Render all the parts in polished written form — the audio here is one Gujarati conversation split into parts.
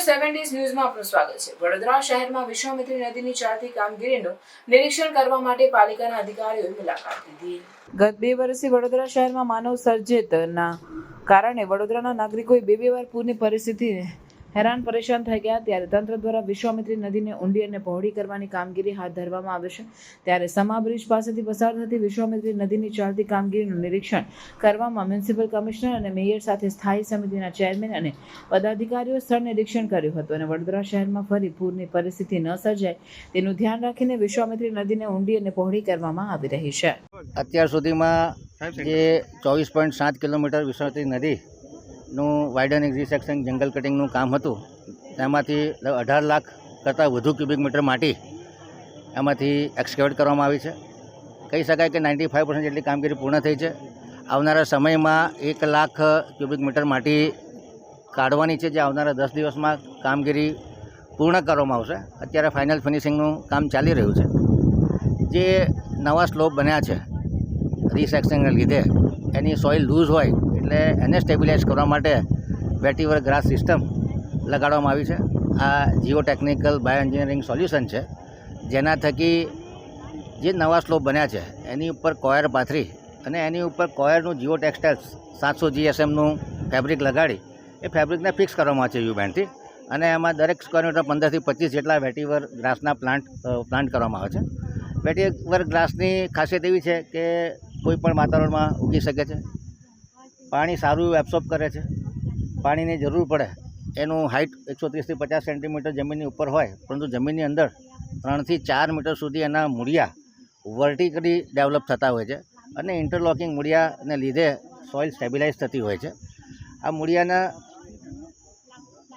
7 ડેઝ ન્યૂઝમાં આપનું સ્વાગત છે। વડોદરા શહેરમાં વિશ્વામિત્રી નદીની ચાલતી કામગીરીનું નિરીક્ષણ કરવા માટે પાલિકાના અધિકારીઓએ મુલાકાત લીધી। ગત 2 વર્ષથી વડોદરા શહેરમાં માનવ સર્જિતના કારણે વડોદરાના નાગરિકોએ બે વાર પૂરની પરિસ્થિતિને હેરાન પરેશાન થઈ ગયા, ત્યારે તંત્ર દ્વારા વિશ્વામિત્રી નદીને ઊંડી અને પહોળી કરવાની કામગીરી હાથ ધરવામાં આવે છે। ત્યારે સમા બ્રિજ પાસેથી પસાર થતી વિશ્વામિત્રી નદીની ચાલતી કામગીરીનું નિરીક્ષણ કરવામાં મ્યુનિસિપલ કમિશનર અને મેયર સાથે સ્થાયી સમિતિના ચેરમેન અને પદાધિકારીઓ સ્થળ નિરીક્ષણ કર્યું હતું અને વડોદરા શહેરમાં ફરી પૂરની પરિસ્થિતિ ન સર્જાય તેનું ધ્યાન રાખીને વિશ્વામિત્રી નદીને ઊંડી અને પહોળી કરવામાં આવી રહી છે। અત્યાર સુધીમાં જે 24.7 કિલોમીટર વિશ્વામિત્રી નદીનું વાઇડનિંગ રિસેક્શન જંગલ કટિંગનું કામ હતું, તેમાંથી 18 લાખ કરતાં વધુ ક્યુબિક મીટર માટી એમાંથી એક્સકેવેટ કરવામાં આવી છે। કહી શકાય કે 95% જેટલી કામગીરી પૂર્ણ થઈ છે। આવનારા સમયમાં 1 લાખ ક્યુબિક મીટર માટી કાઢવાની છે, જે આવનારા 10 દિવસમાં કામગીરી પૂર્ણ કરવામાં આવશે। અત્યારે ફાઇનલ ફિનિશિંગનું કામ ચાલી રહ્યું છે। જે નવા સ્લોપ બન્યા છે રિસેક્શનને લીધે એની સોઇલ લૂઝ હોય એટલે એને સ્ટેબિલાઇઝ કરવા માટે વેટીવર ગ્રાસ સિસ્ટમ લગાડવામાં આવી છે। આ Jio technical bio engineering solution છે, જેના થકી જે નવા સ્લોપ બન્યા છે એની ઉપર કોયર પાથરી અને એની ઉપર કોયરનું જીઓ ટેક્સટાઇલ્સ 700 GSMનું ફેબ્રિક લગાડી એ ફેબ્રિકને ફિક્સ કરવામાં આવે છે યુ બેન્ડથી, અને એમાં દરેક સ્ક્વેર મીટર 15 થી 25 જેટલા વેટીવર ગ્રાસના પ્લાન્ટ કરવામાં આવે છે। વેટીવર ગ્રાસની ખાસિયત એવી છે કે કોઈ પણ વાતાવરણમાં ઉગી શકે છે, પાણી સારું એબ્સોર્બ કરે છે, પાણીની જરૂર પડે એનું હાઇટ 130 થી 50 સેન્ટીમીટર જમીનની ઉપર હોય, પરંતુ જમીનની અંદર 3 થી 4 મીટર સુધી એના મૂળિયા વર્ટિકલી ડેવલપ થતા હોય છે અને ઇન્ટરલોકિંગ મૂળિયાને લીધે સોઇલ સ્ટેબિલાઇઝ થતી હોય છે। આ મૂળિયાના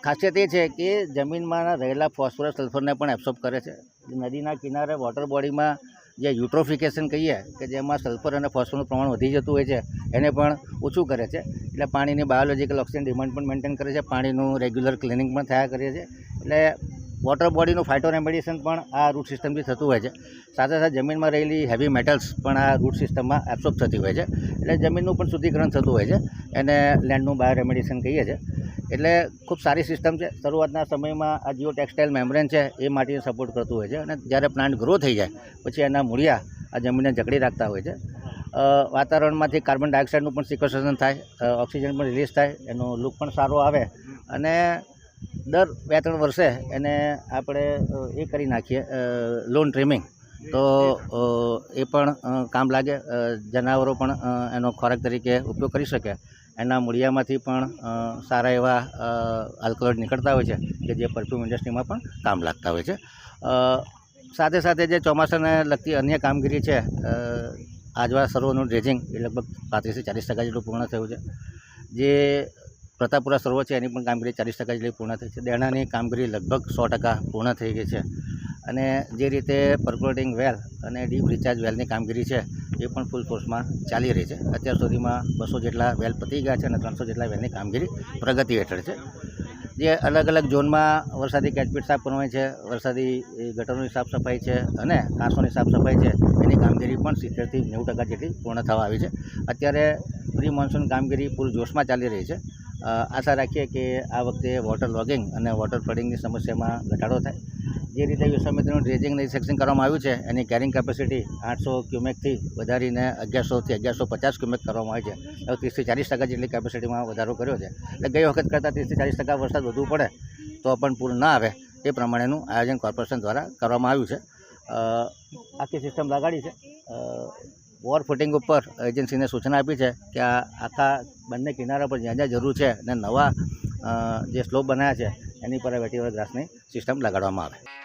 ખાસિયત એ છે કે જમીનમાં રહેલા ફોસ્ફરસ સલ્ફરને પણ એબ્સોર્બ કરે છે। નદીના કિનારે વોટર બોડીમાં જે યુટ્રોફિકેશન કહીએ કે જેમાં સલ્ફર અને ફોસ્ફરસનું પ્રમાણ વધી જતું હોય છે એને પણ ઓછું કરે છે, એટલે પાણીની બાયોલોજિકલ ઓક્સિજન ડિમાન્ડ પણ મેન્ટેન કરે છે, પાણીનું રેગ્યુલર ક્લિનિંગ પણ થયા કરે છે, એટલે વોટર બોડીનું ફાઇટો રેમેડિએશન પણ આ રૂટ સિસ્ટમથી થતું હોય છે। સાથે સાથે જમીનમાં રહેલી હેવી મેટલ્સ પણ આ રૂટ સિસ્ટમમાં એબ્સોર્બ થતી હોય છે, એટલે જમીનનું પણ શુદ્ધિકરણ થતું હોય છે, એને લેન્ડનું બાયો રેમેડિએશન કહીએ છીએ। એટલે ખૂબ સારી સિસ્ટમ છે। શરૂઆતના સમયમાં આ જીઓ ટેક્સટાઇલ મેમ્બ્રેન છે એ માટીને સપોર્ટ કરતું હોય છે, અને જ્યારે પ્લાન્ટ ગ્રો થઈ જાય પછી એના મૂળિયા આ જમીનને જકડી રાખતા હોય છે। વાતાવરણમાંથી કાર્બન ડાયોક્સાઇડનું પણ સિક્વેસ્ટ્રેશન થાય, ઓક્સિજન પણ રિલીઝ થાય, એનો લુક પણ સારો આવે, અને દર 2-3 વર્ષે એને આપણે એ કરી નાખીએ લોન ટ્રીમિંગ, તો એ પણ કામ લાગે, જનાવરો પણ એનો ખોરાક તરીકે ઉપયોગ કરી શકે। એના મૂળિયામાંથી પણ સારા એવા આલ્કલોઇડ નીકળતા હોય છે કે જે પરફ્યુમ ઇન્ડસ્ટ્રીમાં પણ કામ લાગતા હોય છે। સાથે સાથે જે ચોમાસાને લગતી અન્ય કામગીરી છે, આજવા સરોવરનું ડ્રેજિંગ એ લગભગ 35 થી 40% જેટલું પૂર્ણ થયું છે। જે પ્રતાપપુરા સરોવર છે એની પણ કામગીરી 40% જેટલી પૂર્ણ થઈ છે। દેણાની કામગીરી લગભગ 100% પૂર્ણ થઈ ગઈ છે, અને જે રીતે પર્કોલેટિંગ વેલ અને ડીપ રિચાર્જ વેલની કામગીરી છે એ પણ ફૂલ ફોર્સમાં ચાલી રહી છે। અત્યાર સુધીમાં 200 જેટલા વેલ પતી ગયા છે અને 300 જેટલા વેલની કામગીરી પ્રગતિ હેઠળ છે। જે અલગ અલગ ઝોનમાં વરસાદી કેચપીટ સાફ કરવાની છે, વરસાદી ગટરોની સાફ સફાઈ છે અને આંસોની સાફ સફાઈ છે, એની કામગીરી પણ 70 થી 90% જેટલી પૂર્ણ થવા આવી છે। અત્યારે પ્રી મોન્સૂન કામગીરી પૂર જોશમાં ચાલી રહી છે। આશા રાખીએ કે આ વખતે વોટર લોગિંગ અને વોટર ફ્લડિંગની સમસ્યામાં ઘટાડો થાય। જે રીતે વિશ્વામિત્રીનું ડ્રેજિંગ રિસેક્શન કરવામાં આવ્યું છે એની કેરિંગ કેપેસિટી 800 ક્યુમેકથી વધારીને 1100 થી 1150 ક્યુમેક કરવામાં આવી છે, 30 થી 40% જેટલી કેપેસિટીમાં વધારો કર્યો છે। એટલે ગઈ વખત કરતાં 30 થી 40% વરસાદ વધુ પડે તો પણ પૂર ના આવે એ પ્રમાણેનું આયોજન કોર્પોરેશન દ્વારા કરવામાં આવ્યું છે। આખી સિસ્ટમ લગાડી છે। ઓવર ફૂટિંગ ઉપર એજન્સીને સૂચના આપી છે કે આ આખા બંને કિનારા પર જ્યાં જ્યાં જરૂર છે અને નવા જે સ્લોપ બનાવ્યા છે એની પર વેટીવર ગ્રાસની સિસ્ટમ લગાડવામાં આવે।